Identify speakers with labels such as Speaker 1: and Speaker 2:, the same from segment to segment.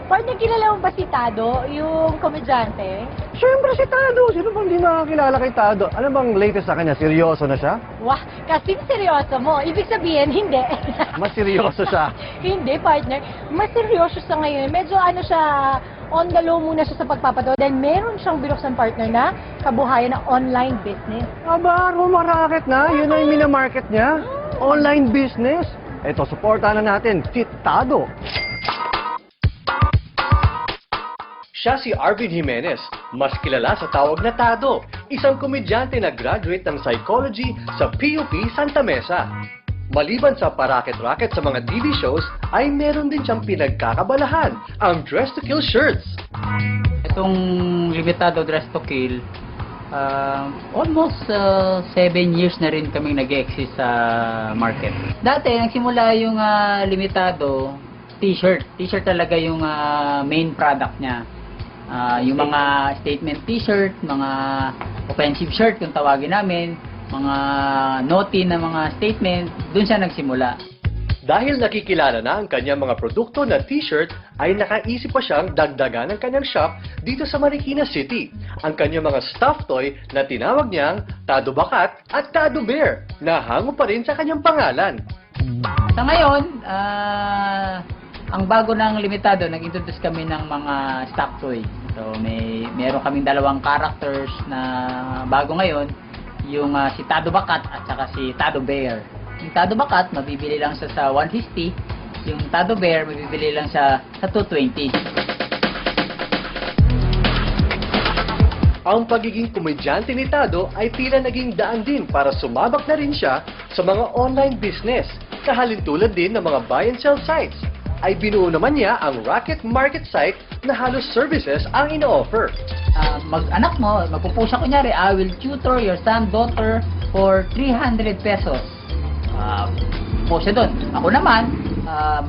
Speaker 1: Partner, kilala mo ba si Tado, yung komedyante?
Speaker 2: Siyempre si Tado. Sino bang di nakakilala kay Tado? Ano bang latest sa kanya? Seryoso na siya?
Speaker 1: Wah, kasing seryoso mo. Ibig sabihin, hindi.
Speaker 2: Mas seryoso siya.
Speaker 1: Hindi, partner. Mas seryoso sa ngayon. Medyo ano siya, on the low muna siya sa pagpapatawa. Then meron siyang binuksan partner na kabuhayan ng online business.
Speaker 2: Aba, rumaraket na. Yun na yung minamarket niya. Online business. Ito, supportahan na natin si Tado. Siya si Arvin Jimenez, mas kilala sa tawag na Tado, isang komedyante na graduate ng psychology sa PUP Santa Mesa. Maliban sa paraket-raket sa mga TV shows, ay meron din siyang pinagkakabalahan, ang Dress to Kill shirts.
Speaker 3: Itong limitado Dress to Kill, almost 7 years na rin kaming nag-exist sa market. Dati, nagsimula yung limitado t-shirt. T-shirt talaga yung main product niya. Yung mga statement t-shirt, mga offensive shirt kung tawagin namin, mga naughty na mga statement, dun siya nagsimula.
Speaker 2: Dahil nakikilala na ang kanyang mga produkto na t-shirt, ay nakaisip pa siyang dagdagan ang kanyang shop dito sa Marikina City. Ang kanyang mga stuffed toy na tinawag niyang Tado Bakat at Tado Bear, na hango pa rin sa kanyang pangalan.
Speaker 3: Sa ngayon, ang bago ng limitado, nag-introduce kami ng mga stock toy. So, meron kaming dalawang characters na bago ngayon, yung si Tado Bakat at saka si Tado Bear. Yung Tado Bakat, mabibili lang siya sa 150. Yung Tado Bear, mabibili lang siya sa 220.
Speaker 2: Ang pagiging komedyante ni Tado ay tila naging daan din para sumabak na rin siya sa mga online business. Kahalintulad din ng mga buy and sell sites. Ay binuo naman niya ang Rocket Market site na halos services ang ino-offer.
Speaker 3: Mag-anak mo, magpupush ako kunyari, I will tutor your son, daughter for 300 pesos. Po siya doon. Ako naman,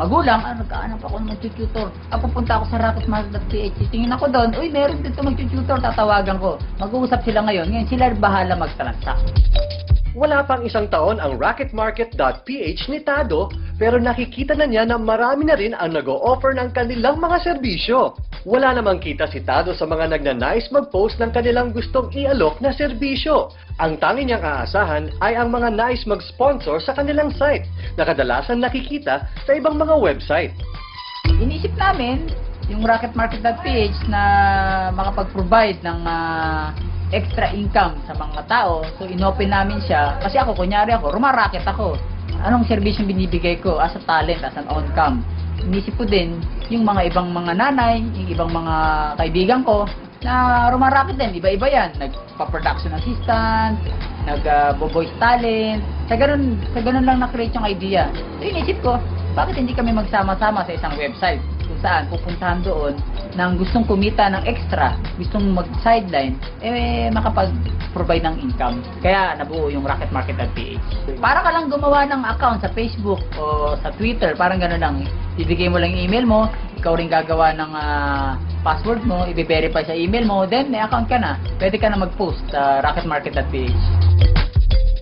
Speaker 3: magulang, nagkaanap ako ng mag-tutor. Pupunta ako sa rocketmarket.ph. Tingin ako doon, uy, meron dito mag-tutor, tatawagan ko. Mag-uusap sila ngayon. Ngayon sila bahala mag-transact.
Speaker 2: Wala pang isang taon ang rocketmarket.ph ni Tado, pero nakikita na niya na marami na rin ang nag-o-offer ng kanilang mga serbisyo. Wala namang kita si Tado sa mga nagnanais mag-post ng kanilang gustong i-alok na serbisyo. Ang tangi niyang aasahan ay ang mga nais mag-sponsor sa kanilang site, na kadalasan nakikita sa ibang mga website.
Speaker 3: Inisip namin yung rocketmarket.ph na makapag-provide ng extra income sa mga tao. So, inopen namin siya. Kasi ako, kunyari ako, rumaraket ako. Anong servisyo binibigay ko as a talent, as an on-cam? Inisip ko din yung mga ibang mga nanay, yung ibang mga kaibigan ko na rumaraket din. Iba-iba yan. Nagpa-production assistant, nag-voice talent. Sa ganun lang na-create yung idea. So, inisip ko, bakit hindi kami magsama-sama sa isang website kung saan pupuntahan doon ng gustong kumita ng extra, gustong mag-sideline, makapag-provide ng income. Kaya nabuo yung rocketmarket.ph. Para ka lang gumawa ng account sa Facebook o sa Twitter, parang gano'n lang. Ibigay mo lang yung email mo, ikaw rin gagawa ng password mo, i-verify sa email mo, then may account ka na. Pwede ka na mag-post sa rocketmarket.ph.